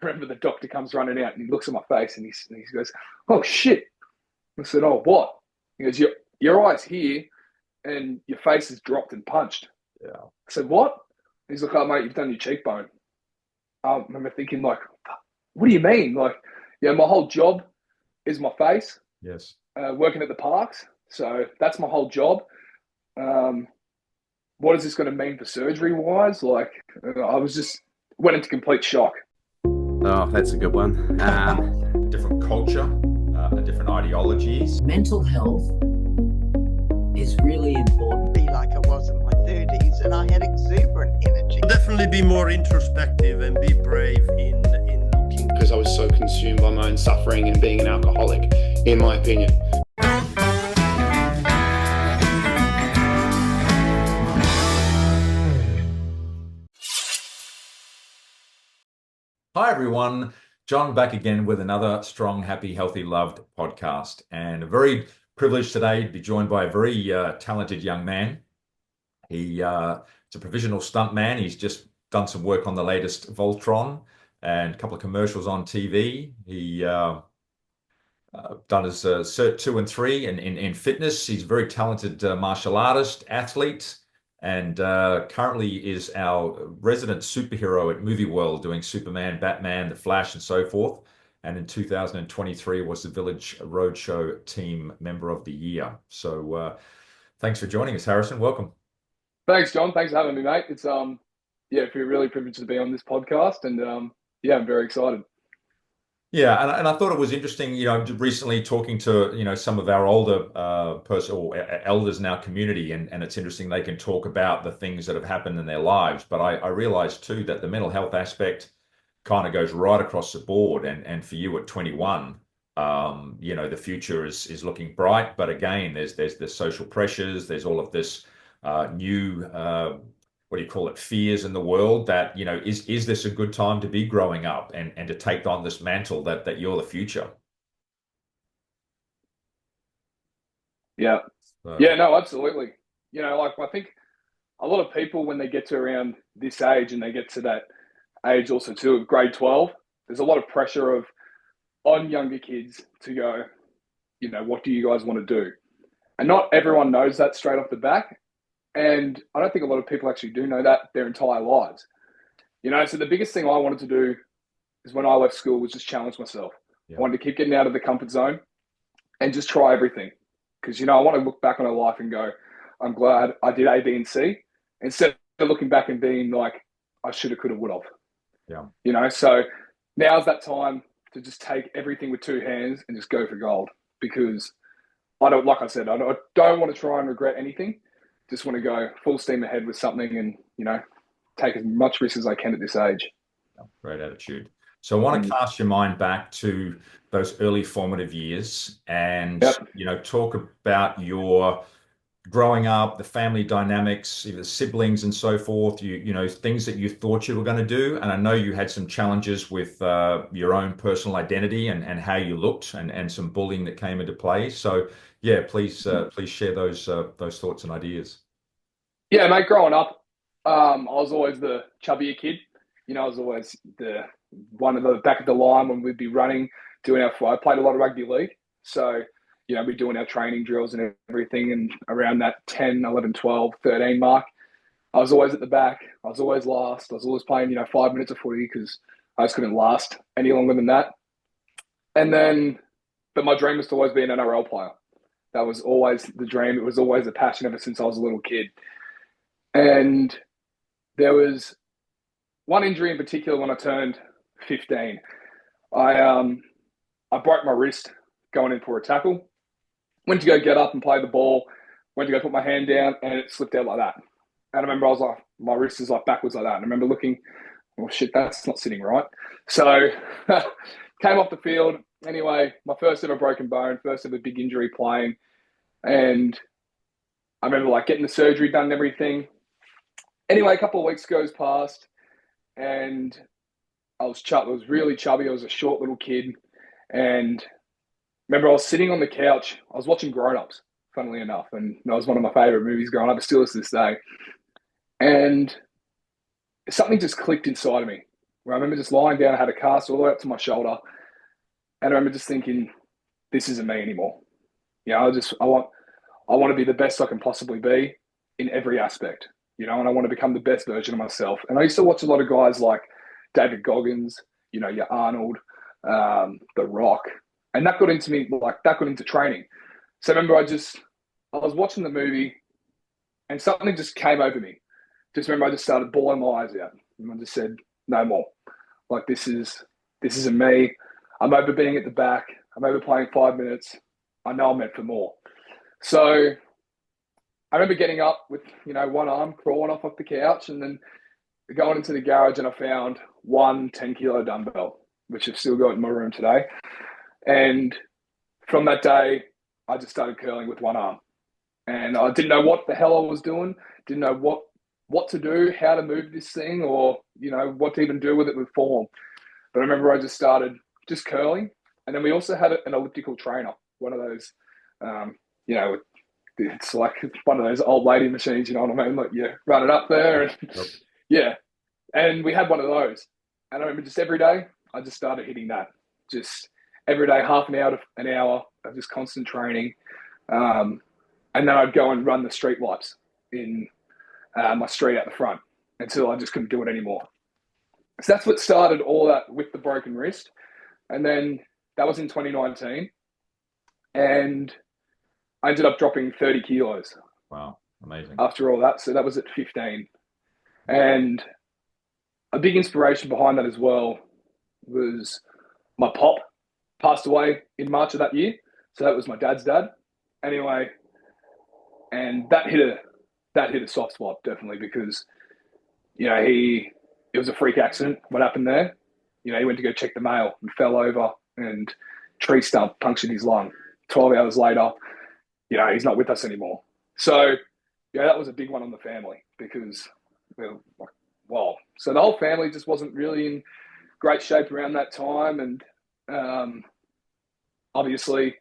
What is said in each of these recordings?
remember the doctor comes running out and he looks at my face and he goes, "Oh shit." I said, "Oh, what?" He goes, your eye's here and your face is dropped and punched. Yeah. I said, "What?" He's like, "Oh, mate, you've done your cheekbone." I remember thinking, like, what do you mean? Like, yeah, my whole job is my face. Yes. Working at the parks. So that's my whole job. What is this going to mean for surgery wise? Like, I was just went into complete shock. Oh, that's a good one. Different culture, different ideologies. Mental health is really important. Be like I was in my 30s and I had exuberant energy. Definitely be more introspective and be brave in looking. Because I was so consumed by my own suffering and being an alcoholic, in my opinion. Hi, everyone. John back again with another strong, happy, healthy, loved podcast. And very privileged today to be joined by a very talented young man. He's a provisional stuntman. He's just done some work on the latest Voltron and a couple of commercials on TV. He done his Cert 2 and 3 in fitness. He's a very talented martial artist, athlete, and currently is our resident superhero at Movie World, doing Superman, Batman, The Flash, and so forth. And in 2023 was the Village Roadshow Team Member of the Year. So thanks for joining us, Harrison. Welcome. Thanks, John. Thanks for having me, mate. It's feel really privileged to be on this podcast, and I'm very excited. Yeah, and I thought it was interesting, recently talking to, some of our older elders in our community, and it's interesting they can talk about the things that have happened in their lives. But I realized too that the mental health aspect kind of goes right across the board. And for you at 21, the future is looking bright. But again, there's the social pressures, there's all of this new fears in the world that, is this a good time to be growing up and to take on this mantle that you're the future? Yeah. Yeah, no, absolutely. I think a lot of people, when they get to around this age and they get to that age also too of grade 12, there's a lot of pressure on younger kids to go, what do you guys want to do? And not everyone knows that straight off the back. And I don't think a lot of people actually do know that their entire lives. So the biggest thing I wanted to do is when I left school was just challenge myself. Yeah. I wanted to keep getting out of the comfort zone and just try everything. Because, I want to look back on a life and go, I'm glad I did A, B, and C, instead of looking back and being like, I should have, could have, would have. Yeah. So now's that time to just take everything with two hands and just go for gold. Because I don't want to try and regret anything. Just want to go full steam ahead with something and, take as much risk as I can at this age. Great attitude. So I want to cast your mind back to those early formative years and, talk about your growing up, the family dynamics, the siblings and so forth, things that you thought you were going to do. And I know you had some challenges with your own personal identity and how you looked and some bullying that came into play. So yeah, please share those thoughts and ideas. Yeah, mate, growing up, I was always the chubbier kid. I was always the one at the back of the line when we'd be running, I played a lot of rugby league. So, we're doing our training drills and everything. And around that 10, 11, 12, 13 mark, I was always at the back. I was always last. I was always playing, 5 minutes of footy because I just couldn't last any longer than that. But my dream was to always be an NRL player. That was always the dream. It was always a passion ever since I was a little kid. And there was one injury in particular when I turned 15. I broke my wrist going in for a tackle. Went to go get up and play the ball. Went to go put my hand down and it slipped out like that. And I remember I was like, my wrist is like backwards like that. And I remember looking, oh shit, that's not sitting right. So came off the field. Anyway, my first ever broken bone, first ever big injury playing. And I remember getting the surgery done and everything. Anyway, a couple of weeks goes past and I was really chubby. I was a short little kid. And remember I was sitting on the couch. I was watching Grown Ups, funnily enough. And that was one of my favorite movies growing up. It still is to this day. And something just clicked inside of me where I remember just lying down. I had a cast all the way up to my shoulder. And I remember just thinking, this isn't me anymore. You know, I want to be the best I can possibly be in every aspect, you know, and I want to become the best version of myself. And I used to watch a lot of guys like David Goggins, you know, your Arnold, The Rock, and that got into me, that got into training. So I remember I was watching the movie and something just came over me. Just remember I just started bawling my eyes out and I just said, no more. Like, this isn't me. I'm over being at the back. I'm over playing 5 minutes. I know I'm meant for more. So I remember getting up with, you know, one arm, crawling off the couch, and then going into the garage, and I found one 10-kilo dumbbell, which I've still got in my room today. And from that day, I just started curling with one arm. And I didn't know what the hell I was doing, didn't know what to do, how to move this thing, or, you know, what to even do with it with form. But I remember I just started just curling. And then we also had an elliptical trainer, one of those, you know, it's like one of those old lady machines, you know what I mean? Like, you run it up there and yeah. And we had one of those. And I remember just every day, I just started hitting that. Just every day, half an hour to an hour of just constant training. And then I'd go and run the street laps in my street out the front until I just couldn't do it anymore. So that's what started all that with the broken wrist. And then that was in 2019. And I ended up dropping 30 kilos. Wow, amazing. After all that. So that was at 15. And a big inspiration behind that as well was my pop passed away in March of that year. So that was my dad's dad. Anyway, and that hit a soft spot, definitely, because, you know, it was a freak accident what happened there. You know, he went to go check the mail and fell over and tree stump punctured his lung. 12 hours later, you know, he's not with us anymore. So, yeah, that was a big one on the family because, well, so the whole family just wasn't really in great shape around that time. And obviously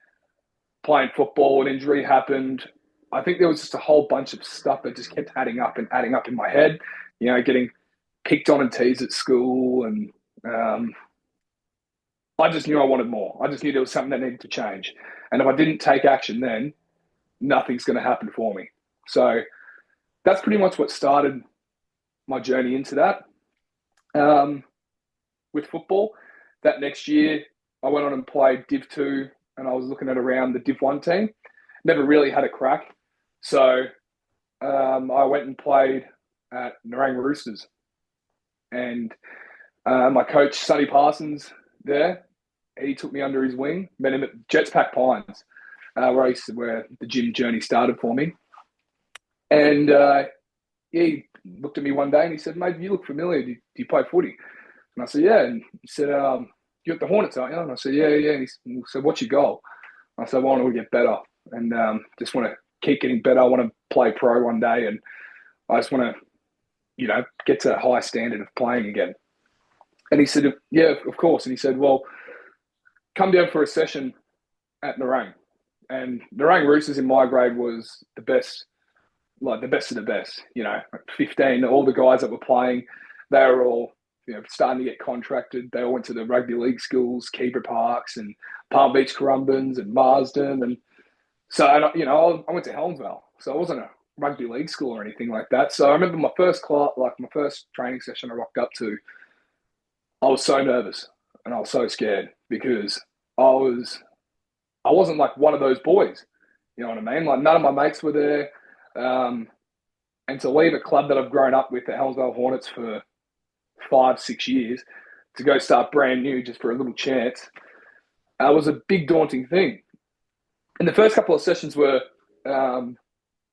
playing football, an injury happened. I think there was just a whole bunch of stuff that just kept adding up in my head, you know, getting picked on and teased at school. And I just knew I wanted more. I just knew there was something that needed to change. And if I didn't take action then, nothing's going to happen for me. So that's pretty much what started my journey into that. With football, that next year, I went on and played Div 2, and I was looking at around the Div 1 team. Never really had a crack. So I went and played at Nerang Roosters. And my coach, Sonny Parsons, there, he took me under his wing, met him at Jetspack Pines, where the gym journey started for me. And he looked at me one day and he said, "Mate, you look familiar. Do you play footy?" And I said, "Yeah." And he said, "You're at the Hornets, aren't you?" And I said, "Yeah." And he said, "What's your goal?" I said, "Well, I want to get better and just want to keep getting better. I want to play pro one day and I just want to, you know, get to that high standard of playing again." And he said, "Yeah, of course." And he said, "Well, come down for a session at Nerang." And Nerang Roosters in my grade was the best, like the best of the best, you know, 15, all the guys that were playing, they were all, you know, starting to get contracted. They all went to the rugby league schools, Keebra Parks and Palm Beach Currumbins and Marsden. And so, you know, I went to Helensvale. So I wasn't a rugby league school or anything like that. So I remember my first class, like my first training session I rocked up to, I was so nervous and I was so scared because I wasn't like one of those boys. You know what I mean? Like none of my mates were there. And to leave a club that I've grown up with, the Helensvale Hornets, for 5-6 years, to go start brand new just for a little chance, was a big daunting thing. And the first couple of sessions were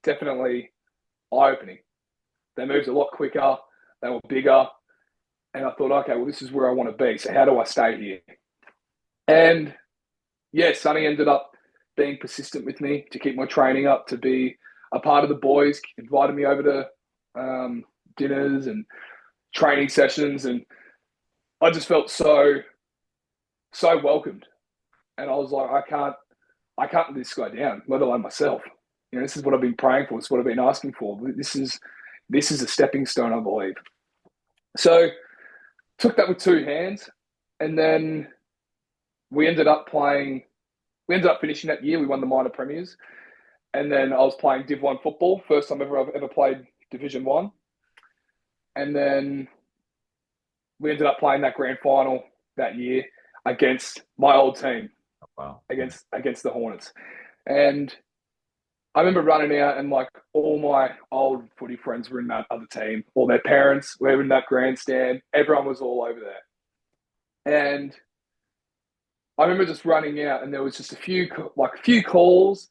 definitely eye-opening. They moved a lot quicker. They were bigger. And I thought, okay, well, this is where I want to be. So how do I stay here? And yeah, Sonny ended up being persistent with me to keep my training up, to be a part of the boys, invited me over to dinners and training sessions. And I just felt so welcomed. And I was like, I can't let this guy down, let alone myself. You know, this is what I've been praying for. It's what I've been asking for. This is a stepping stone, I believe. So took that with two hands, and then we ended up finishing that year. We won the minor premiers, and then I was playing Div 1 football, first time I've ever played Division 1. And then we ended up playing that grand final that year against my old team, Wow. against the Hornets. And I remember running out, and like all my old footy friends were in that other team. All their parents were in that grandstand. Everyone was all over there. And I remember just running out, and there was just a few calls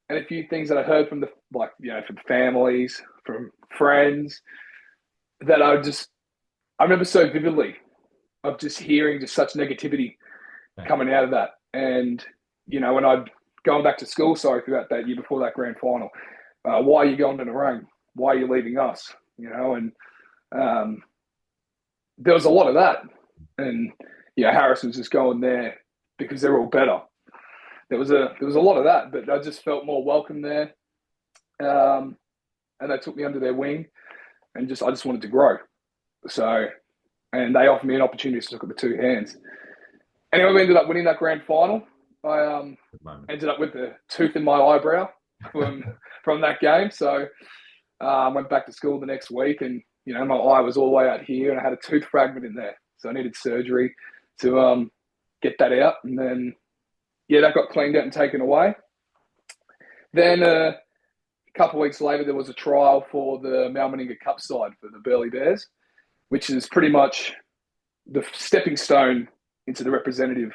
and a few things that I heard from from families, from friends, that I remember so vividly of just hearing just such negativity coming out of that. And, when I'd gone back to school, throughout that year before that grand final, why are you going to the rain? Why are you leaving us? And there was a lot of that. And, Harris was just going there because they're all better. There was a lot of that, but I just felt more welcome there. And they took me under their wing, and I just wanted to grow. So, and they offered me an opportunity to look at the two hands. Anyway, we ended up winning that grand final. I ended up with the tooth in my eyebrow from that game. So I went back to school the next week, and, my eye was all the way out here, and I had a tooth fragment in there. So I needed surgery to get that out. And then, that got cleaned out and taken away. Then a couple of weeks later, there was a trial for the Malmaninga Cup side for the Burleigh Bears, which is pretty much the stepping stone into the representative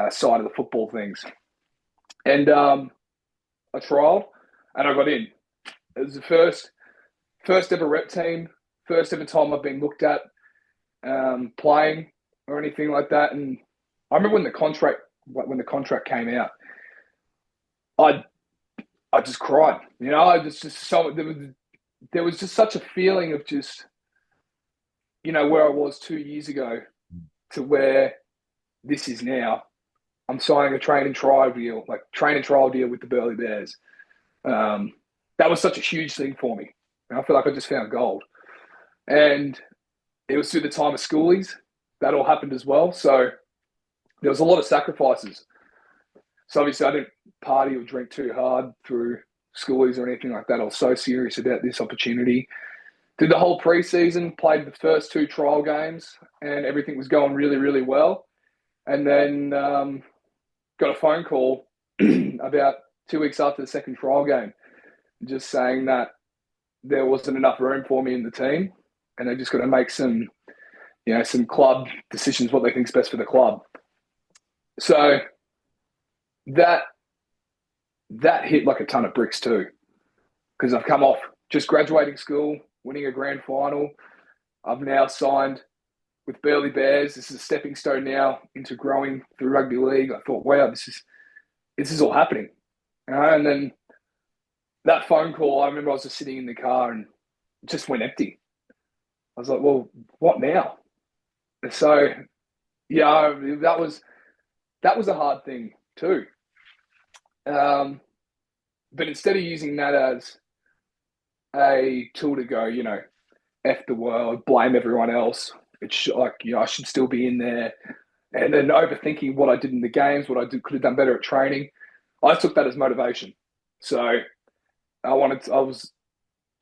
side of the football things. And I trialed, and I got in. It was the first ever rep team, first ever time I've been looked at playing or anything like that. And I remember when the contract came out, I just cried. There was just such a feeling of just, where I was 2 years ago to where this is now. I'm signing a train and trial deal with the Burleigh Bears. That was such a huge thing for me. I feel like I just found gold. And it was through the time of schoolies. That all happened as well. So there was a lot of sacrifices. So obviously I didn't party or drink too hard through schoolies or anything like that. I was so serious about this opportunity. Did the whole preseason, played the first 2 trial games, and everything was going really, really well. And then got a phone call about 2 weeks after the second trial game, just saying that there wasn't enough room for me in the team, and they just got to make some club decisions, what they think is best for the club. So that hit like a ton of bricks too, because I've come off just graduating school, winning a grand final. I've now signed with Burleigh Bears. This is a stepping stone now into growing through rugby league. I thought, wow, this is all happening. And then that phone call, I remember I was just sitting in the car and it just went empty. I was like, well, what now? And so, that was a hard thing too. But instead of using that as a tool to go, F the world, blame everyone else, I should still be in there, and then overthinking what I did in the games, what I could have done better at training, I took that as motivation. So I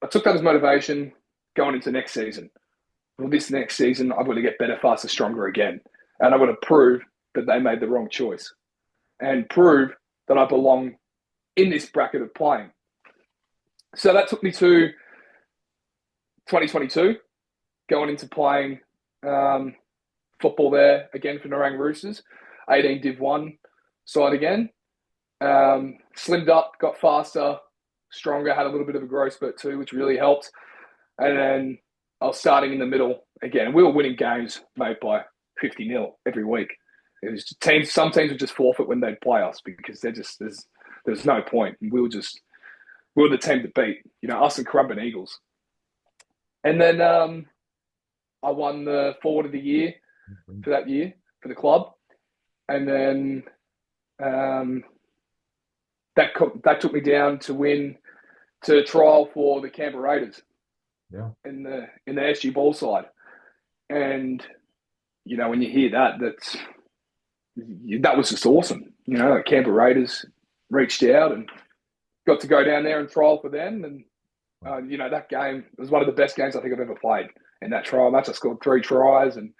took that as motivation going into next season. Well, this next season, I've got to get better, faster, stronger again. And I've got to prove that they made the wrong choice and prove that I belong in this bracket of playing. So that took me to 2022, going into playing football there again for Narang Roosters, 18 Div 1 side again. Slimmed up, got faster, stronger, had a little bit of a growth spurt too, which really helped. And then I was starting in the middle again. We were winning games, mate, by 50-0 every week. It was just some teams would just forfeit when they'd play us because there's no point. We were the team to beat, us and Currumbin Eagles. And then I won the forward of the year for that year for the club. And then that took me down to trial for the Canberra Raiders in the SG ball side. And when you hear that, that was just awesome. Like Canberra Raiders reached out and got to go down there and trial for them. And, that game was one of the best games I think I've ever played in that trial match. I scored 3 tries and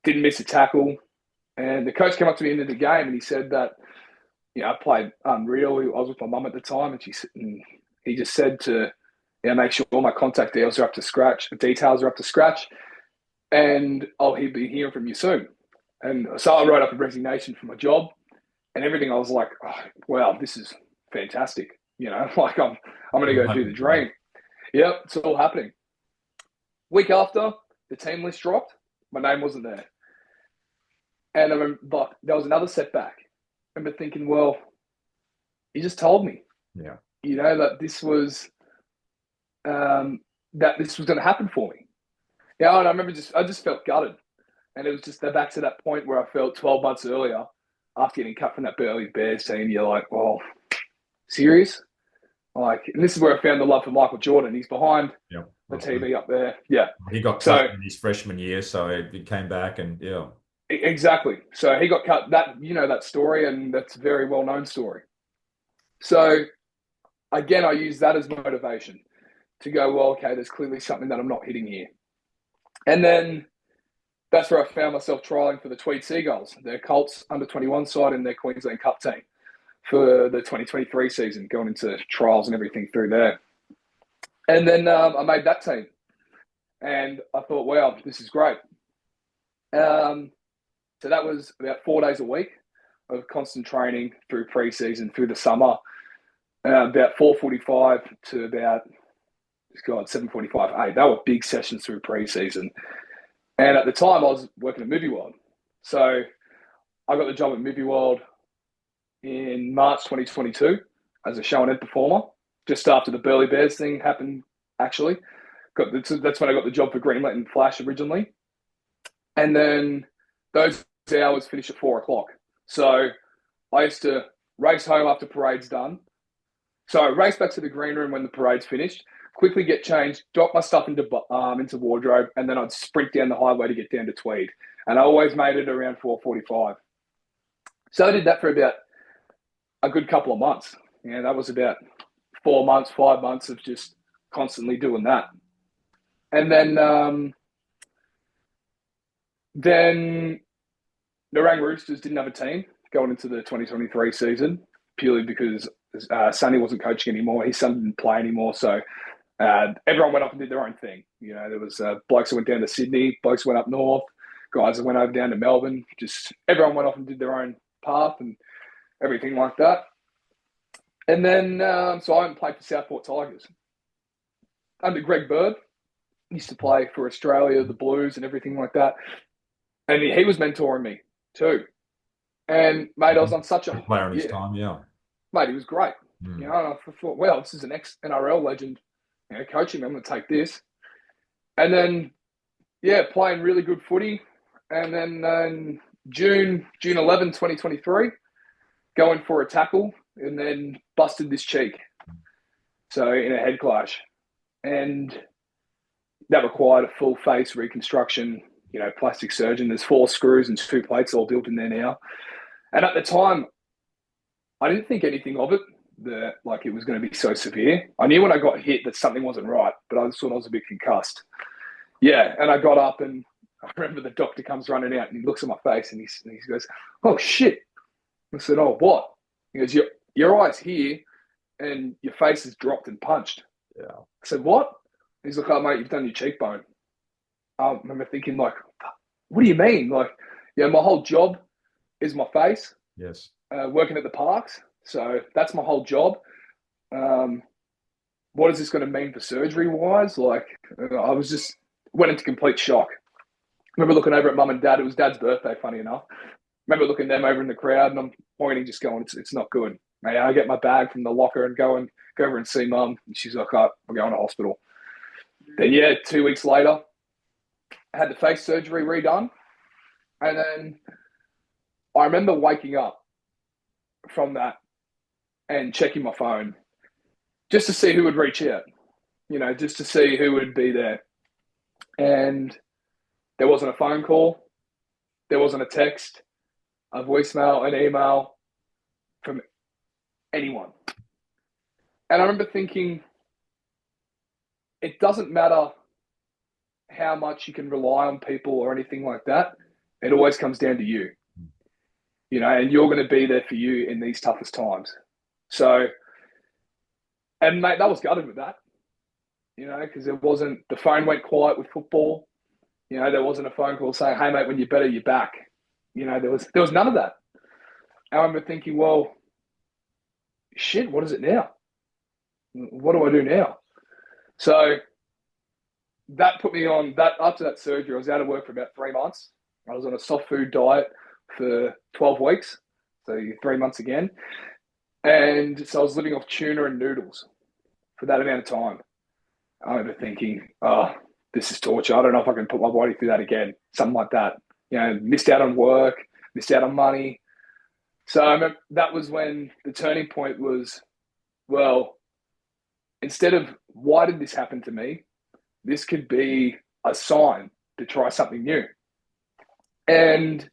didn't miss a tackle. And the coach came up to me at the end of the game and he said that, I played unreal. I was with my mum at the time and he just said to make sure all my contact details are up to scratch, and I'll be hearing from you soon. And so I wrote up a resignation for my job and everything. I was like, oh, wow, this is fantastic. Like I'm going to go do the dream. Yep, it's all happening. Week after, the team list dropped. My name wasn't there. And I remember there was another setback. I remember thinking, well, he just told me. Yeah. That this was going to happen for me. And I remember I just felt gutted. And it was just back to that point where I felt 12 months earlier after getting cut from that Burleigh Bears team. You're like, well, serious? And this is where I found the love for Michael Jordan. He's behind the TV up there. Yeah. He got cut in his freshman year, so he came back and, Exactly. So he got cut. That story, and that's a very well-known story. So, again, I use that as motivation to go, well, okay, there's clearly something that I'm not hitting here. And then that's where I found myself trialling for the Tweed Seagulls, their Colts under-21 side in their Queensland Cup team for the 2023 season, going into trials and everything through there. And then I made that team. And I thought, wow, this is great. So that was about 4 days a week of constant training through pre-season, through the summer, about 4:45 to about 7:45, 8. They were big sessions through pre-season. And at the time, I was working at Movie World. So I got the job at Movie World in March 2022 as a show and ed performer, just after the Burleigh Bears thing happened, actually. That's when I got the job for Greenlit and Flash originally. And then those hours finish at 4 o'clock. So I used to race home after parade's done. So I race back to the green room when the parade's finished, quickly get changed, drop my stuff into wardrobe, and then I'd sprint down the highway to get down to Tweed. And I always made it around 4:45. So I did that for about a good couple of months. That was about 4 months, 5 months of just constantly doing that. And then the Narang Roosters didn't have a team going into the 2023 season, purely because Sonny wasn't coaching anymore. His son didn't play anymore. So everyone went off and did their own thing. There was blokes who went down to Sydney, blokes who went up north, guys that went over down to Melbourne. Just everyone went off and did their own path and everything like that. And then, so I went and played for Southport Tigers. Under Greg Bird, used to play for Australia, the Blues and everything like that. And he was mentoring me too. And, mate, I was on such a... player in his time, yeah. Mate, he was great. And I thought, well, this is an ex-NRL legend, coaching me. I'm going to take this. And then, playing really good footy. And then June 11, 2023, going for a tackle and then busted this cheek. So in a head clash. And that required a full face reconstruction, plastic surgeon. There's 4 screws and 2 plates all built in there now. And at the time, I didn't think anything of it, like it was going to be so severe. I knew when I got hit that something wasn't right, but I just thought I was a bit concussed. Yeah, and I got up and I remember the doctor comes running out and he looks at my face and he goes, "Oh, shit." I said, "Oh, what?" He goes, your eye's here and your face is dropped and punched. Yeah. I said, "What?" He's like, "Oh, mate, you've done your cheekbone." I remember thinking, like, what do you mean? Like, my whole job is my face. Yes. Working at the parks. So that's my whole job. What is this going to mean for surgery-wise? Like, I was just went into complete shock. I remember looking over at Mum and Dad. It was Dad's birthday, funny enough. I remember looking at them over in the crowd, and I'm pointing, just going, it's not good. And I get my bag from the locker and go over and see Mum. And she's like, "Oh, we're going to hospital." Then, 2 weeks later, I had the face surgery redone. And then I remember waking up from that and checking my phone just to see who would reach out, just to see who would be there. And There wasn't a phone call. There wasn't a text, a voicemail, an email from anyone. And I remember thinking, it doesn't matter how much you can rely on people or anything like that. It always comes down to you, and you're going to be there for you in these toughest times. So, and mate, that was gutted with that, because the phone went quiet with football. There wasn't a phone call saying, hey, mate, when you're better, you're back. There was none of that. And I remember thinking, well, shit, what is it now? What do I do now? So that put me on that. After that surgery, I was out of work for about 3 months. I was on a soft food diet for 12 weeks. So 3 months again. And so I was living off tuna and noodles for that amount of time. I remember thinking, oh, this is torture. I don't know if I can put my body through that again. Something like that. Missed out on work, missed out on money. So I remember that was when the turning point was, well, instead of why did this happen to me, this could be a sign to try something new. And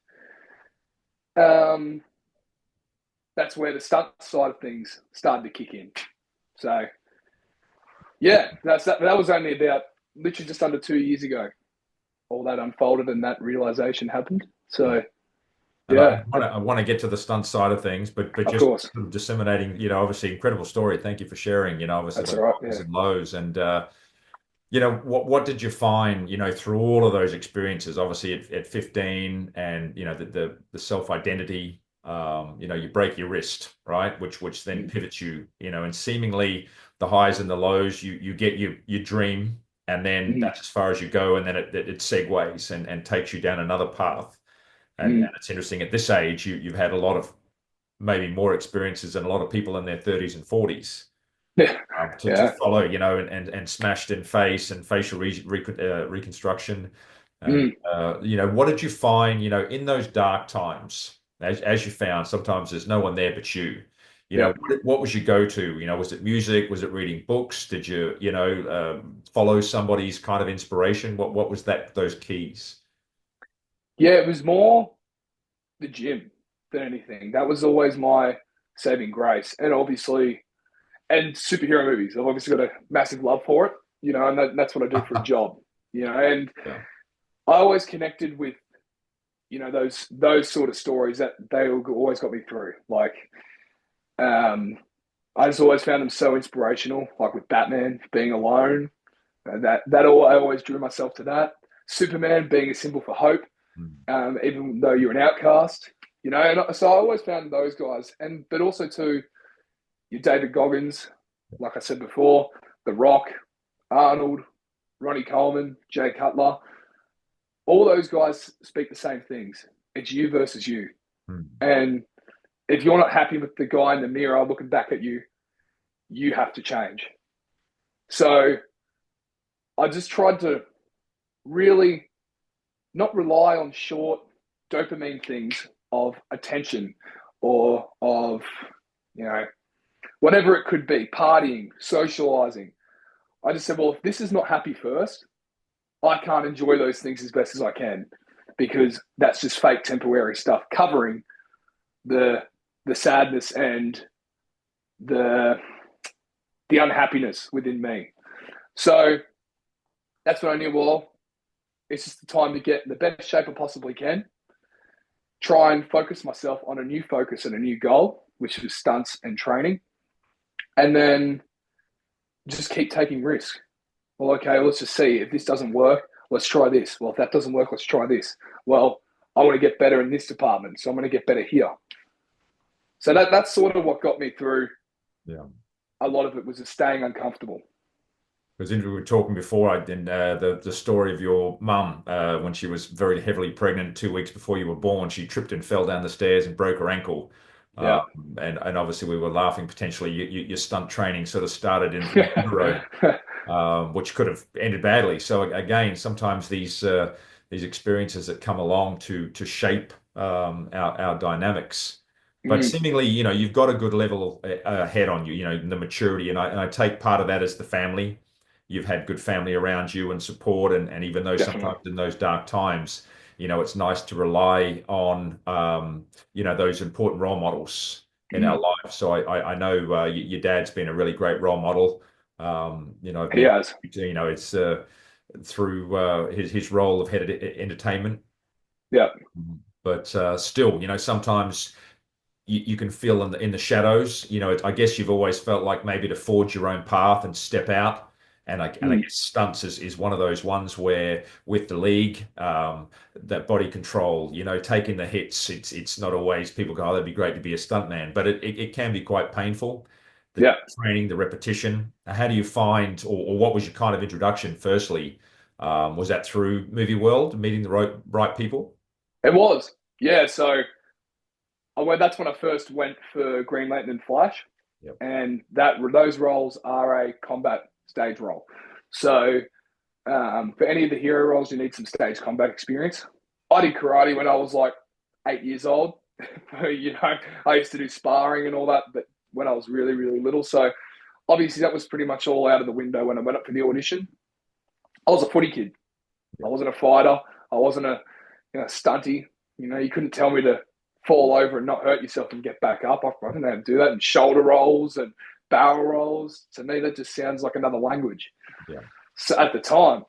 that's where the stunt side of things started to kick in. So, yeah, that was only about literally just under 2 years ago. All that unfolded and that realization happened. So, yeah. I want to get to the stunt side of things, but just sort of disseminating, obviously incredible story. Thank you for sharing, obviously that's the right, highs and lows. And, what did you find, through all of those experiences, obviously at 15 and, the self-identity, you break your wrist, right? Which then pivots you, and seemingly the highs and the lows, you get your dream, and then that's as far as you go. And then it segues and takes you down another path. And it's interesting at this age, you've had a lot of maybe more experiences than a lot of people in their 30s and 40s to follow, and smashed in face and facial reconstruction. What did you find, in those dark times, as you found, sometimes there's no one there but you. What was your go-to? Was it music? Was it reading books? Did you, follow somebody's kind of inspiration? What was those keys? Yeah, it was more the gym than anything. That was always my saving grace. And obviously, and superhero movies. I've obviously got a massive love for it, and that's what I do for a job, and I always connected with, those sort of stories that they always got me through. Like, I just always found them so inspirational, like with Batman being alone. I always drew myself to that. Superman being a symbol for hope. Even though you're an outcast, and so I always found those guys, but also too, your David Goggins, like I said before, The Rock, Arnold, Ronnie Coleman, Jay Cutler, all those guys speak the same things. It's you versus you, and if you're not happy with the guy in the mirror looking back at you, you have to change. So I just tried to really not rely on short dopamine things of attention or of, whatever it could be, partying, socializing. I just said, well, if this is not happy first, I can't enjoy those things as best as I can, because that's just fake temporary stuff covering the sadness and the unhappiness within me. So that's when I knew, well, it's just the time to get in the best shape I possibly can, try and focus myself on a new focus and a new goal, which was stunts and training, and then just keep taking risks. Well, okay, let's just see. If this doesn't work, let's try this. Well, if that doesn't work, let's try this. Well, I want to get better in this department, so I'm going to get better here. So that's sort of what got me through. Yeah. A lot of it was just staying uncomfortable. Because we were talking before, the story of your mum when she was very heavily pregnant 2 weeks before you were born. She tripped and fell down the stairs and broke her ankle. Yeah. And obviously we were laughing potentially. Your stunt training sort of started in the road, which could have ended badly. So again, sometimes these experiences that come along to shape our dynamics. But seemingly, you've got a good level ahead on you, the maturity. And I take part of that as the family. you've had good family around you and support, and even though Definitely. sometimes in those dark times, it's nice to rely on those important role models in our Mm, life. So I know your dad's been a really great role model. I've he met has. it's through his role of head of entertainment, Yeah. but still, sometimes you can feel in the shadows. I guess you've always felt like maybe to forge your own path and step out. And I Mm, guess stunts is one of those ones where with the league, that body control, taking the hits, it's not always people go, oh, that'd be great to be a stuntman, but it can be quite painful. The yeah. training, the repetition. How do you find, or what was your kind of introduction? Firstly, was that through movie world, meeting the right people? It was. Yeah. So that's when I first went for Green Lantern and Flash, Yep. and those roles are a combat stage role. So for any of the hero roles, you need some stage combat experience. I did karate when I was like 8 years old. I used to do sparring and all that, but when I was really, really little. So obviously that was pretty much all out of the window when I went up for the audition. I was a footy kid. I wasn't a fighter. I wasn't a stunty. You couldn't tell me to fall over and not hurt yourself and get back up. I didn't know how to do that. And shoulder rolls and barrel rolls. To me, that just sounds like another language. Yeah. So at the time,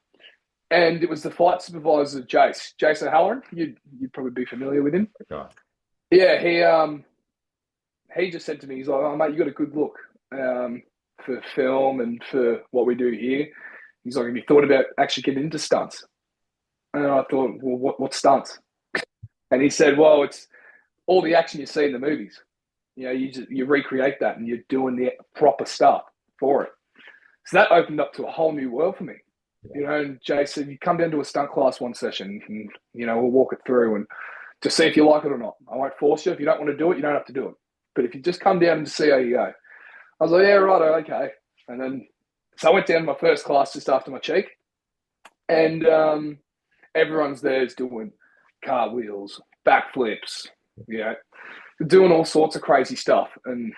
and it was the flight supervisor, Jason Halloran. You'd probably be familiar with him. Okay. Yeah, he just said to me, he's like, "Oh mate, you got a good look for film and for what we do here." He's like, "Have you thought about actually getting into stunts?" And I thought, "Well, what stunts?" And he said, "Well, it's all the action you see in the movies. You recreate that and you're doing the proper stuff for it." So that opened up to a whole new world for me. And Jay said, "You come down to a stunt class one session and, we'll walk it through and just see if you like it or not. I won't force you. If you don't want to do it, you don't have to do it. But if you just come down and see how you go." I was like, "Yeah, right, okay." And then, so I went down to my first class just after my cheek, and everyone's there is doing cartwheels, backflips, doing all sorts of crazy stuff. And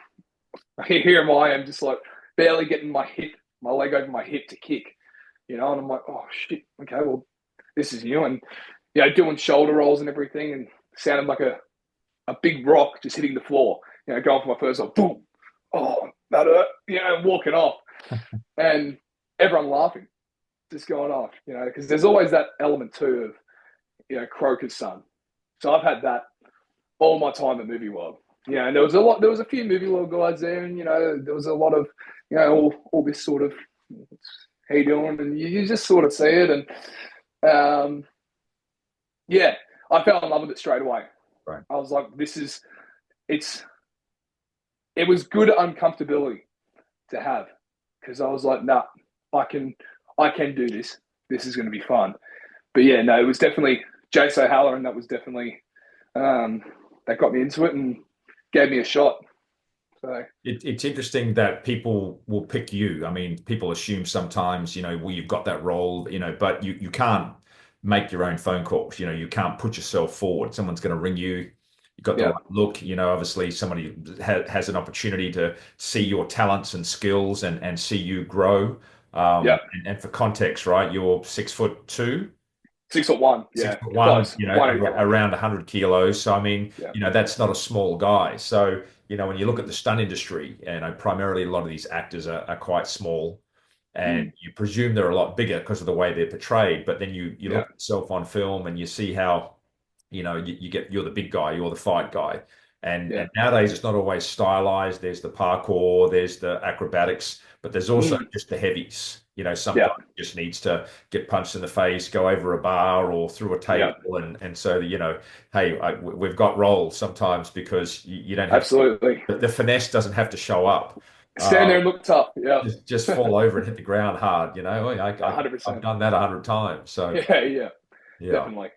here I am just like barely getting my leg over my hip to kick, and I'm like, "Oh shit, okay, well, this is new." And doing shoulder rolls and everything, and sounded like a big rock just hitting the floor. Going for my first like boom, oh that hurt, walking off, and everyone laughing, just going off, because there's always that element too of Croker's son. So I've had that all my time at Movie World. And there was a few Movie World guys there, and there was a lot of all this sort of, how you doing, and you just sort of see it, and I fell in love with it straight away. Right. I was like, it was good uncomfortability to have, because I was like, nah, I can do this. This is going to be fun. But yeah, no, it was definitely Jason O'Halloran. That was definitely that got me into it and gave me a shot. So it's interesting that people will pick you. I mean, people assume sometimes, well, you've got that role, but you can't make your own phone calls. You can't put yourself forward. Someone's going to ring you. You've got the right look. Obviously somebody has an opportunity to see your talents and skills and see you grow. And for context, right, you're 6'2". 6'1", 6'1", close. around 100 kilos. So, I mean, Yeah. that's not a small guy. So, when you look at the stunt industry, primarily a lot of these actors are quite small, and you presume they're a lot bigger because of the way they're portrayed. But then you look at yourself on film and you see how, you're the big guy, you're the fight guy. And nowadays it's not always stylized. There's the parkour, there's the acrobatics, but there's also just the heavies. Sometimes just needs to get punched in the face, go over a bar or through a table. And so, hey, we've got roles sometimes because you don't have absolutely the finesse doesn't have to show up. Stand there and look tough. Yeah. Just fall over and hit the ground hard. 100%. I've done that 100 times. So Yeah. Definitely.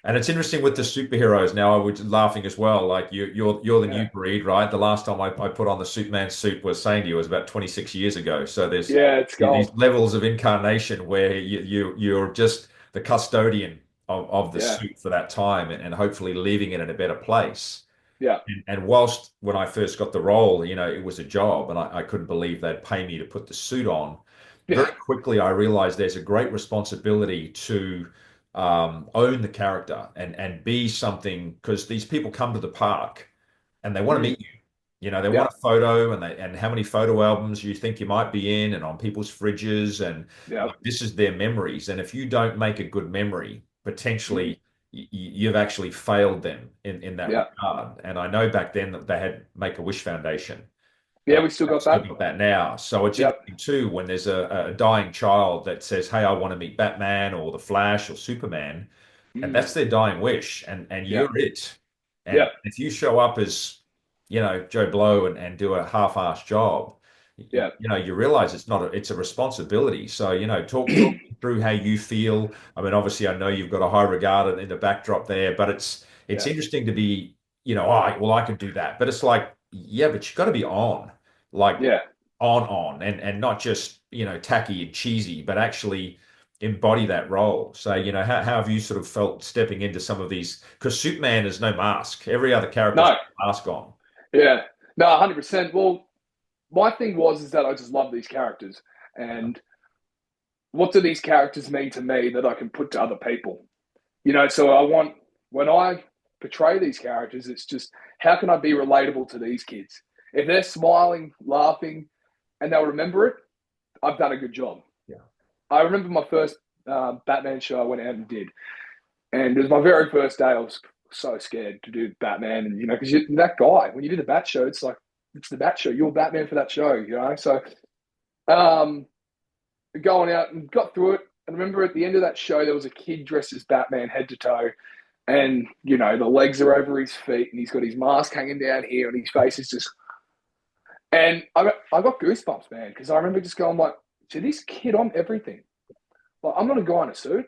And it's interesting with the superheroes now. I was laughing as well. Like you're the new breed, right? The last time I put on the Superman suit was saying to you was about 26 years ago. So there's it's these levels of incarnation where you're just the custodian of the suit for that time, and hopefully leaving it in a better place. Yeah. And whilst when I first got the role, it was a job, and I couldn't believe they'd pay me to put the suit on. Yeah. very quickly I realized there's a great responsibility to own the character and be something, because these people come to the park and they want to Mm. meet you. They Yeah. want a photo, and how many photo albums you think you might be in and on people's fridges, and Yeah. like, this is their memories. And if you don't make a good memory, Mm. potentially you've actually failed them in that Yeah. regard. And I know back then that they had Make-A-Wish Foundation. Yeah. We still I've got still that. got that now. So it's Yep. interesting too when there's a dying child that says, "Hey, I want to meet Batman or the Flash or Superman," and Mm. that's their dying wish, and Yeah. you're it. And Yeah. if you show up as, Joe Blow and do a half-assed job, Yeah. you realize it's a responsibility. So, talk me through how you feel. I mean, obviously, I know you've got a high regard in the backdrop there, but it's Yeah. interesting to be, well, I can do that. But it's like, yeah, but you've got to be on, like Yeah. on, and not just, tacky and cheesy, but actually embody that role. So, how have you sort of felt stepping into some of these? Because Superman is no mask. Every other character's No. got a mask on. Yeah. No. 100%. Well, my thing is that I just love these characters, and what do these characters mean to me that I can put to other people? So I want, when I portray these characters, it's just, how can I be relatable to these kids? If they're smiling, laughing, and they'll remember it, I've done a good job. Yeah. I remember my first Batman show I went out and did, and it was my very first day. I was so scared to do Batman, and because that guy, when you do the Bat show, it's like, it's the Bat show. You're Batman for that show, So, um, going out and got through it. And remember at the end of that show, there was a kid dressed as Batman head to toe. And, the legs are over his feet and he's got his mask hanging down here and his face is just. And I got goosebumps, man, because I remember just going like, to this kid, I'm everything. Like, I'm not a guy in a suit.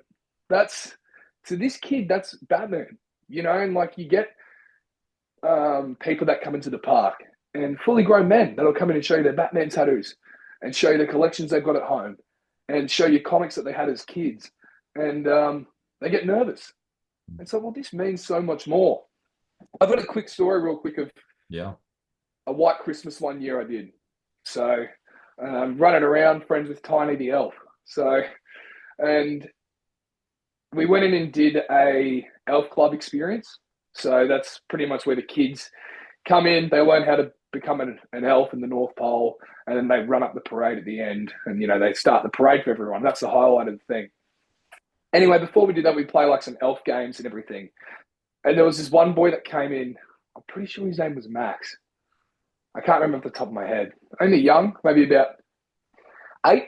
To this kid, that's Batman, and like you get people that come into the park and fully grown men that'll come in and show you their Batman tattoos and show you the collections they've got at home and show you comics that they had as kids. And they get nervous. And so, well, this means so much more. I've got a quick story real quick of Yeah. a white Christmas one year I did. So running around, friends with Tiny the Elf. So, and we went in and did a elf club experience. So that's pretty much where the kids come in, they learn how to become an elf in the North Pole, and then they run up the parade at the end. And, they start the parade for everyone. That's the highlight of the thing. Anyway, before we did that, we play like some elf games and everything. And there was this one boy that came in. I'm pretty sure his name was Max. I can't remember off the top of my head. Only young, maybe about 8.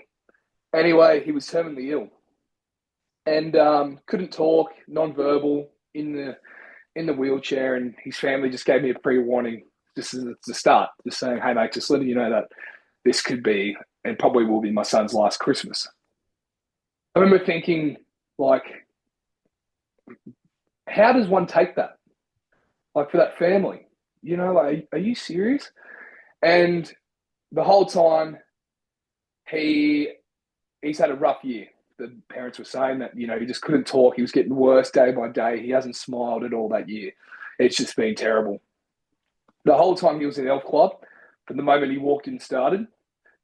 Anyway, he was terminally ill and couldn't talk, non-verbal, in the wheelchair, and his family just gave me a pre-warning just as the start, just saying, hey, mate, just letting you know that this could be and probably will be my son's last Christmas. I remember thinking, like, how does one take that? Like, for that family, like, are you serious? And the whole time, he's had a rough year. The parents were saying that, he just couldn't talk. He was getting worse day by day. He hasn't smiled at all that year. It's just been terrible. The whole time he was in Elf Club, from the moment he walked in and started,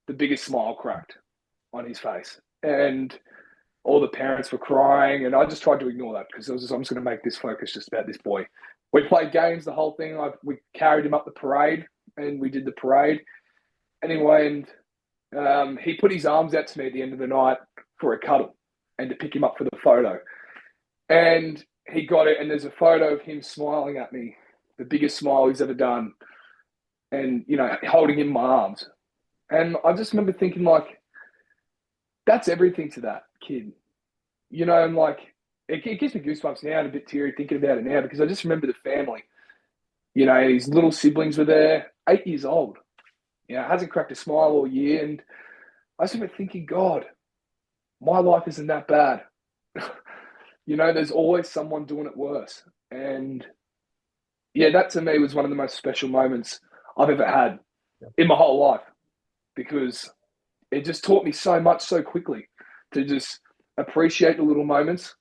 the biggest smile cracked on his face. And all the parents were crying. And I just tried to ignore that because I'm just going to make this focus just about this boy. We played games, the whole thing. We carried him up the parade and we did the parade. Anyway, and he put his arms out to me at the end of the night for a cuddle and to pick him up for the photo. And he got it, and there's a photo of him smiling at me, the biggest smile he's ever done, and, holding him in my arms. And I just remember thinking, like, that's everything to that kid. And, like, it gives me goosebumps now and a bit teary thinking about it now because I just remember the family. His little siblings were there, 8 years old. Hasn't cracked a smile all year. And I just remember thinking, God, my life isn't that bad. There's always someone doing it worse. And yeah, that to me was one of the most special moments I've ever had in my whole life because it just taught me so much so quickly to just appreciate the little moments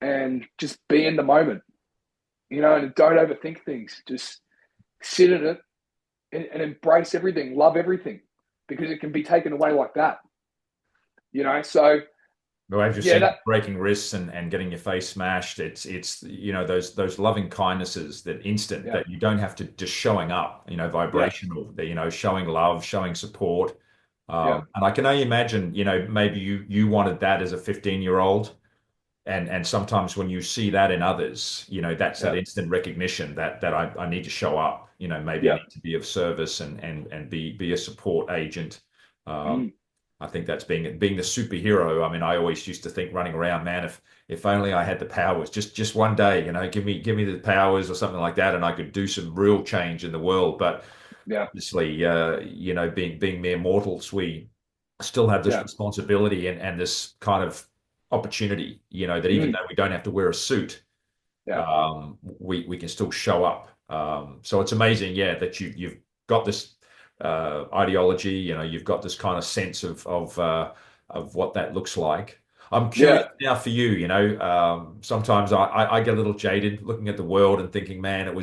and just be in the moment, and don't overthink things. Just sit in it and embrace everything, love everything because it can be taken away like that. So Well, as you yeah, said, breaking wrists and getting your face smashed, it's those loving kindnesses that instant yeah, that you don't have to just showing up, yeah, vibrational, showing love, showing support. yeah, And I can only imagine, maybe you wanted that as a 15-year-old. And sometimes when you see that in others, that's yeah, that instant recognition that I need to show up, maybe I yeah, need to be of service and be a support agent. Um, mm, I think that's being the superhero. I mean, I always used to think running around, man, if only I had the powers, just one day, give me the powers or something like that, and I could do some real change in the world. But yeah, obviously, being mere mortals, we still have this yeah, responsibility and this kind of opportunity, that even mm, though we don't have to wear a suit, yeah, we can still show up. So it's amazing, yeah, that you've got this ideology, you've got this kind of sense of what that looks like. I'm curious yeah, now for you, sometimes I get a little jaded looking at the world and thinking, man, it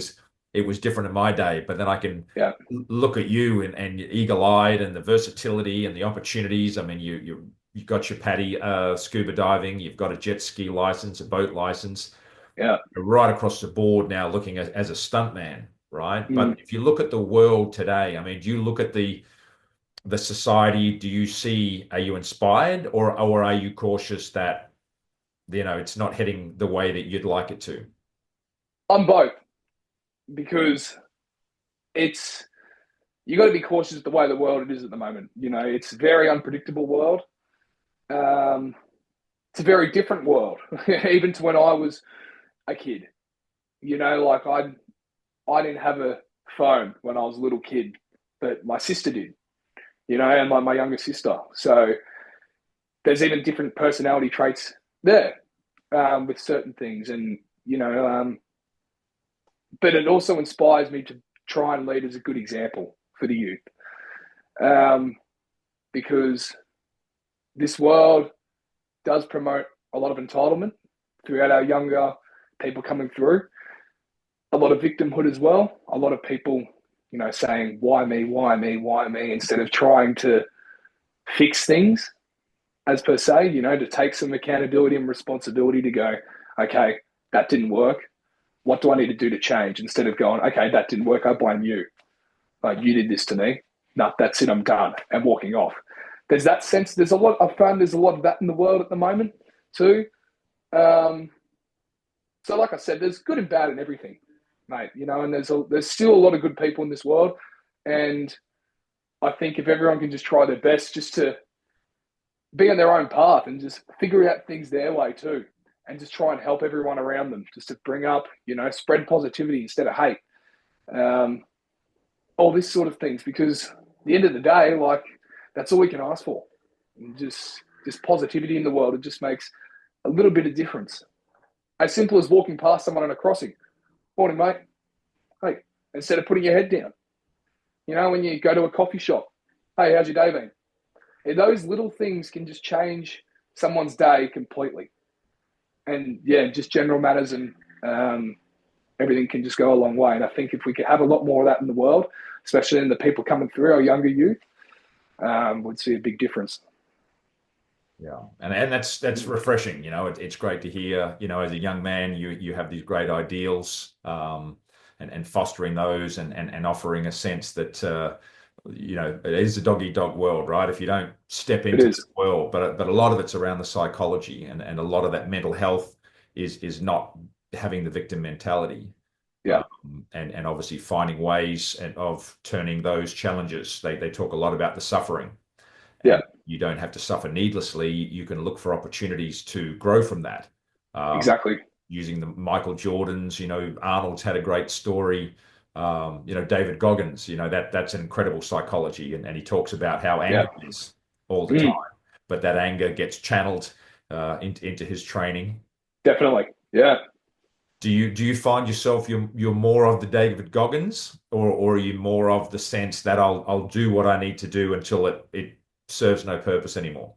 was different in my day, but then I can yeah, look at you and you're eagle-eyed and the versatility and the opportunities. I mean, you've got your paddy scuba diving, you've got a jet ski license, a boat license, yeah, right across the board now looking as a stuntman, right? mm. But if you look at the world today, I mean, do you look at the society, do you see, are you inspired or are you cautious that, it's not heading the way that you'd like it to? I'm both, because it's you got to be cautious of the way the world is at the moment. It's a very unpredictable world. Um, it's a very different world, even to when I was a kid. Like I didn't have a phone when I was a little kid, but my sister did. And my younger sister. So there's even different personality traits there, with certain things, and but it also inspires me to try and lead as a good example for the youth, um, because this world does promote a lot of entitlement throughout our younger people coming through, a lot of victimhood as well, a lot of people, saying, why me, why me, why me, instead of trying to fix things as per se, to take some accountability and responsibility to go, okay, that didn't work. What do I need to do to change? Instead of going, okay, that didn't work, I blame you. Like, you did this to me. No, that's it, I'm done, and walking off. There's that sense. I've found there's a lot of that in the world at the moment too. So like I said, there's good and bad in everything, mate. And there's still a lot of good people in this world. And I think if everyone can just try their best just to be on their own path and just figure out things their way too, and just try and help everyone around them, just to bring up, spread positivity instead of hate, all this sort of things, because at the end of the day, like, that's all we can ask for. And just positivity in the world. It just makes a little bit of difference. As simple as walking past someone on a crossing. Morning, mate. Hey, instead of putting your head down. When you go to a coffee shop, hey, how's your day been? And those little things can just change someone's day completely. And yeah, just general matters and everything can just go a long way. And I think if we could have a lot more of that in the world, especially in the people coming through, our younger youth, would see a big difference. Yeah, and that's refreshing. It's great to hear. As a young man, you have these great ideals, and fostering those and offering a sense that it is a dog eat dog world, right? If you don't step It into the is. world, but a lot of it's around the psychology and a lot of that mental health is not having the victim mentality. Yeah. And obviously finding ways of turning those challenges. They talk a lot about the suffering. Yeah. And you don't have to suffer needlessly. You can look for opportunities to grow from that. Exactly. Using the Michael Jordans, Arnold's had a great story. David Goggins, that's an incredible psychology. And he talks about how Yeah. anger is all the time, but that anger gets channeled into his training. Definitely. Yeah. Do you find yourself you're more of the David Goggins, or are you more of the sense that I'll do what I need to do until it serves no purpose anymore?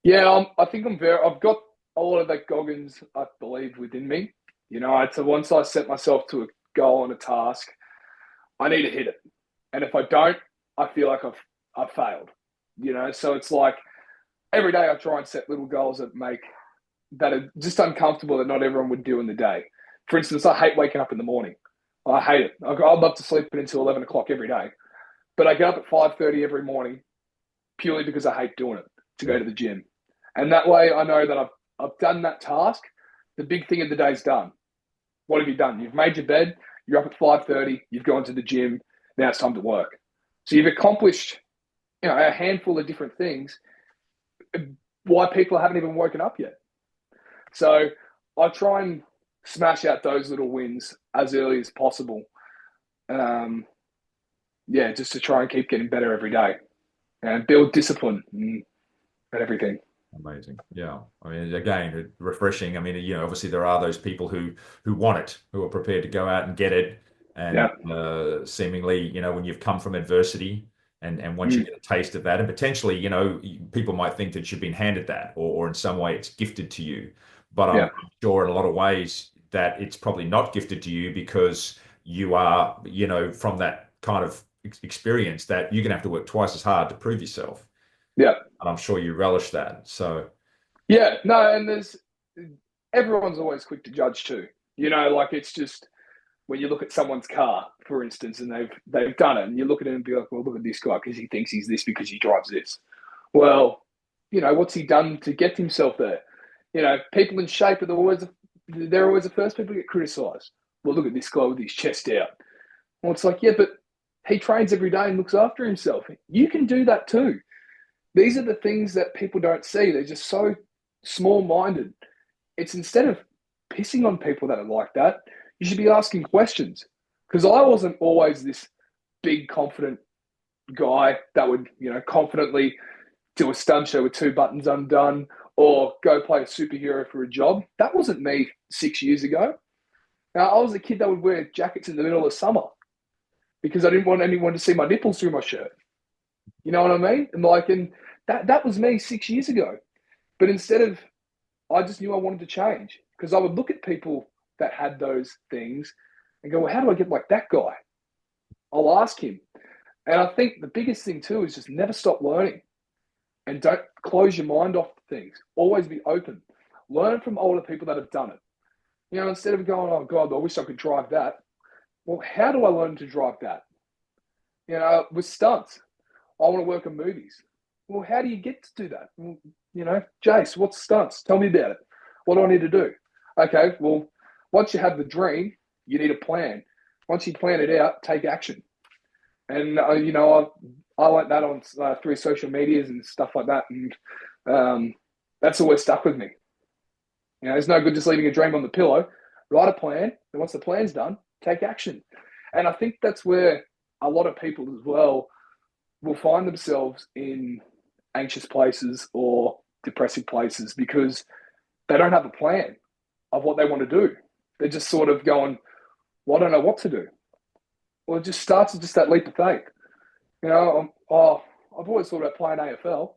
Yeah, I think I've got a lot of that Goggins, I believe, within me. Once I set myself to a goal and a task, I need to hit it. And if I don't, I feel like I've failed. So it's like, every day I try and set little goals that are just uncomfortable that not everyone would do in the day. For instance, I hate waking up in the morning. I hate it. I'd love to sleep until 11 o'clock every day. But I get up at 5:30 every morning purely because I hate doing it, to go to the gym. And that way I know that I've done that task. The big thing of the day's done. What have you done? You've made your bed. You're up at 5:30. You've gone to the gym. Now it's time to work. So you've accomplished, a handful of different things. Why people haven't even woken up yet. So I try and smash out those little wins as early as possible. Just to try and keep getting better every day and build discipline and everything. Amazing. Yeah. I mean, again, refreshing. I mean, obviously there are those people who want it, who are prepared to go out and get it. And seemingly, when you've come from adversity and once you get a taste of that, and potentially, people might think that you've been handed that or in some way it's gifted to you. But I'm sure in a lot of ways that it's probably not gifted to you because you are, from that kind of experience that you're going to have to work twice as hard to prove yourself. Yeah. And I'm sure you relish that. So. Yeah, no, and everyone's always quick to judge too. It's just when you look at someone's car, for instance, and they've done it, and you look at it and be like, well, look at this guy because he thinks he's this because he drives this. Well, what's he done to get himself there? People in shape they're always the first people to get criticised. Well, look at this guy with his chest out. Well, it's like, yeah, but he trains every day and looks after himself. You can do that too. These are the things that people don't see. They're just so small-minded. It's instead of pissing on people that are like that, you should be asking questions. Because I wasn't always this big, confident guy that would, confidently do a stunt show with 2 buttons undone or go play a superhero for a job. That wasn't me 6 years ago. Now, I was a kid that would wear jackets in the middle of summer because I didn't want anyone to see my nipples through my shirt. You know what I mean? And that was me 6 years ago. But I just knew I wanted to change because I would look at people that had those things and go, well, how do I get like that guy? I'll ask him. And I think the biggest thing too is just never stop learning and don't close your mind off to things. Always be open. Learn from older people that have done it. Instead of going, oh God, I wish I could drive that. Well, how do I learn to drive that? With stunts, I want to work in movies. Well, how do you get to do that? Well, Jace, what's stunts? Tell me about it. What do I need to do? Okay, well, once you have the dream, you need a plan. Once you plan it out, take action. And, I like that on through social medias and stuff like that. And that's always stuck with me. It's no good just leaving a dream on the pillow. Write a plan. And once the plan's done, take action. And I think that's where a lot of people as well will find themselves in anxious places or depressive places because they don't have a plan of what they want to do. They're just sort of going, well, I don't know what to do. Well, it just starts with just that leap of faith. I've always thought about playing AFL.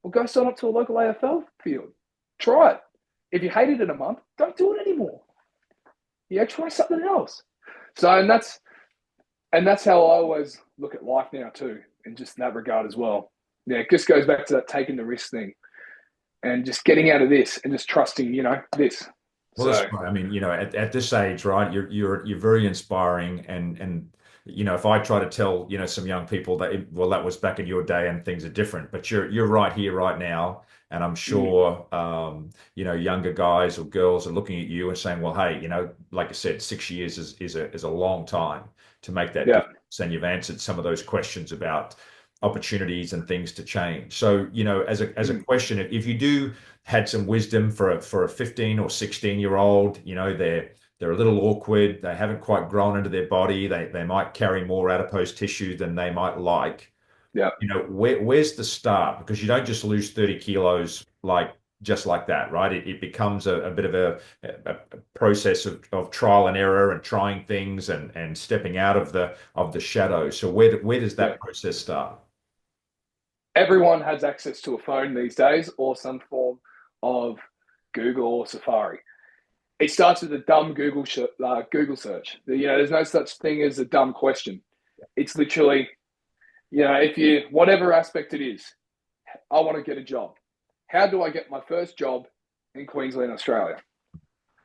Well, go sign up to a local AFL field. Try it. If you hate it in a month, don't do it anymore. Try something else. So, and that's how I always look at life now too, in just that regard as well. Yeah, it just goes back to that taking the risk thing and just getting out of this and just trusting, this. Well, so, I mean, at this age, right, you're very inspiring and if I try to tell, some young people that, that was back in your day and things are different, but you're right here, right now. And I'm sure, younger guys or girls are looking at you and saying, well, hey, like I said, 6 years is a long time to make that difference. And you've answered some of those questions about opportunities and things to change. So, as a question, if you do had some wisdom for a 15 or 16-year-old, they're a little awkward. They haven't quite grown into their body. They might carry more adipose tissue than they might like. Yeah. Where's the start? Because you don't just lose 30 kilos just like that, right? It becomes a bit of a process of trial and error and trying things and stepping out of the shadow. So where does that process start? Everyone has access to a phone these days or some form of Google or Safari. It starts with a dumb Google search. There's no such thing as a dumb question. It's literally, if you, whatever aspect it is, I want to get a job. how do I get my first job in Queensland, Australia?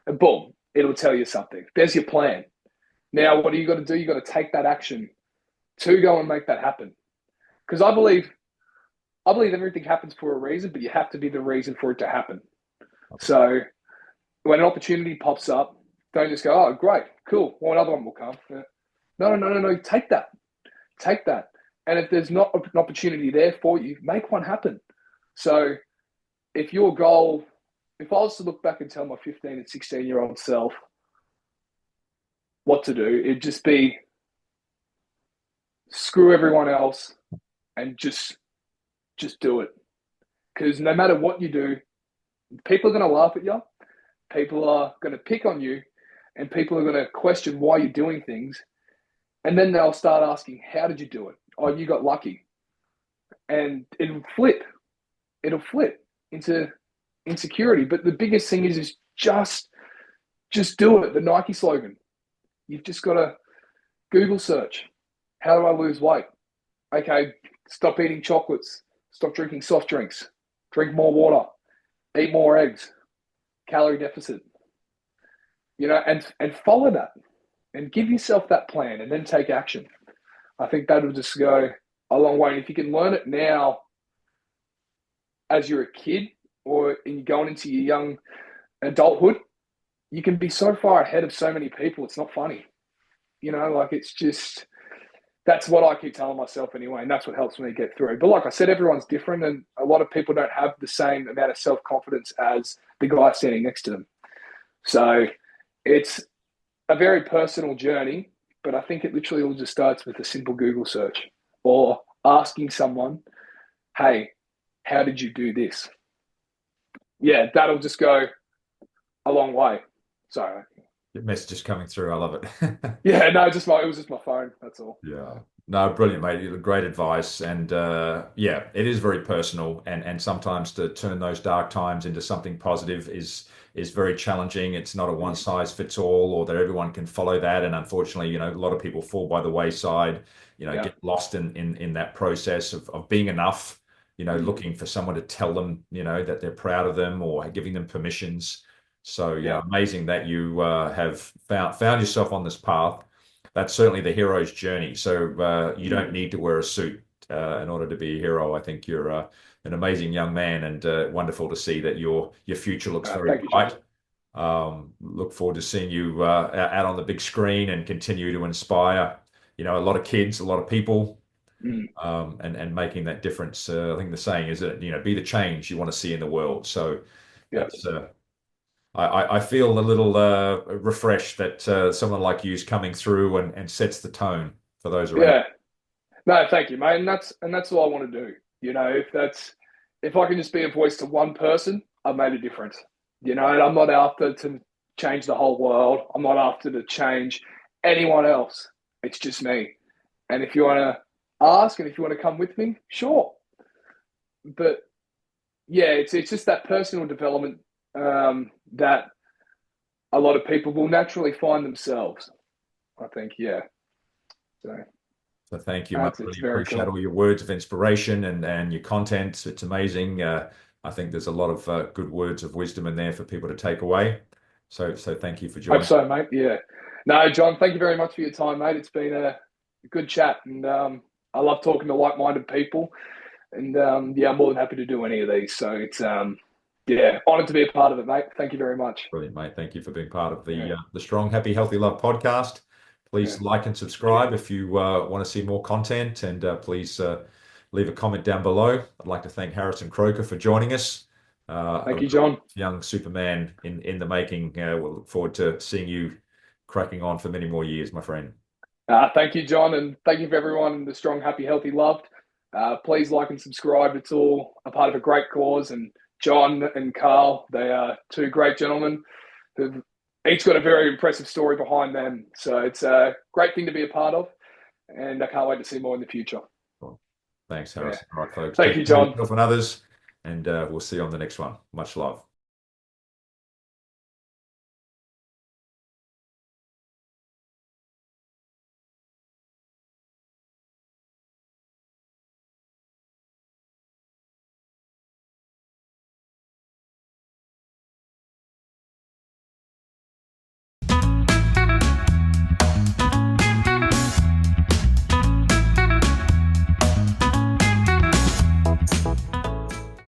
And boom, it'll tell you something. There's your plan. Now, what do you got to do? You got to take that action to go and make that happen. Because I believe everything happens for a reason, but you have to be the reason for it to happen. So when an opportunity pops up, don't just go, oh, great, cool. Well, another one will come. No. Take that. And if there's not an opportunity there for you, make one happen. So if I was to look back and tell my 15 and 16-year-old self what to do, it'd just be screw everyone else and just do it. Because no matter what you do, people are going to laugh at you, people are going to pick on you, and people are going to question why you're doing things. And then they'll start asking, how did you do it? Oh, you got lucky. And it'll flip into insecurity. But the biggest thing is just do it. The Nike slogan. You've just got to Google search. How do I lose weight? Okay, stop eating chocolates. Stop drinking soft drinks. Drink more water. Eat more eggs. Calorie deficit. And follow that. And give yourself that plan and then take action. I think that'll just go a long way. And if you can learn it now as you're a kid or going into your young adulthood, you can be so far ahead of so many people. It's not funny. It's just, that's what I keep telling myself anyway. And that's what helps me get through. But like I said, everyone's different. And a lot of people don't have the same amount of self-confidence as the guy standing next to them. So it's a very personal journey, but I think it literally all just starts with a simple Google search or asking someone, hey, how did you do this? Yeah, that'll just go a long way. Sorry. The message is coming through. I love it. Yeah, no, it was just my phone. That's all. Yeah. No, brilliant, mate. Great advice. And yeah, it is very personal. And sometimes to turn those dark times into something positive is very challenging. It's not a one size fits all, or that everyone can follow that. And unfortunately, a lot of people fall by the wayside, get lost in that process of being enough, looking for someone to tell them, that they're proud of them or giving them permissions. So yeah, amazing that you have found yourself on this path. That's certainly the hero's journey. So you don't need to wear a suit in order to be a hero. I think you're an amazing young man, and wonderful to see that your future looks very bright. Look forward to seeing you out on the big screen and continue to inspire, a lot of kids, a lot of people, and making that difference. I think the saying is that, be the change you want to see in the world. So that's I feel a little refreshed that someone like you is coming through and sets the tone for those around. Yeah. No, thank you, mate. And that's all I want to do. If I can just be a voice to one person, I've made a difference. And I'm not after to change the whole world. I'm not after to change anyone else. It's just me. And if you want to ask and if you want to come with me, sure. But yeah, it's just that personal development that a lot of people will naturally find themselves, I think. Yeah. So thank you. I really appreciate all your words of inspiration and your content. It's amazing. I think there's a lot of good words of wisdom in there for people to take away. So thank you for joining. Hope so, mate. Yeah. No, John, thank you very much for your time, mate. It's been a good chat, and I love talking to like-minded people. And I'm more than happy to do any of these. So it's honored to be a part of it, mate. Thank you very much. Brilliant, mate. Thank you for being part of the Strong, Happy, Healthy Love podcast. Please like and subscribe if you want to see more content, and please leave a comment down below. I'd like to thank Harrison Croaker for joining us. Thank you, John. Young Superman in the making. We'll look forward to seeing you cracking on for many more years, my friend. Thank you, John, and thank you for everyone in the Strong, Happy, Healthy, Loved. Please like and subscribe. It's all a part of a great cause, and John and Carl, they are two great gentlemen who've each got a very impressive story behind them. So it's a great thing to be a part of, and I can't wait to see more in the future. Cool. Thanks, Harrison. All right, folks. Thank you, John. And others, and we'll see you on the next one. Much love.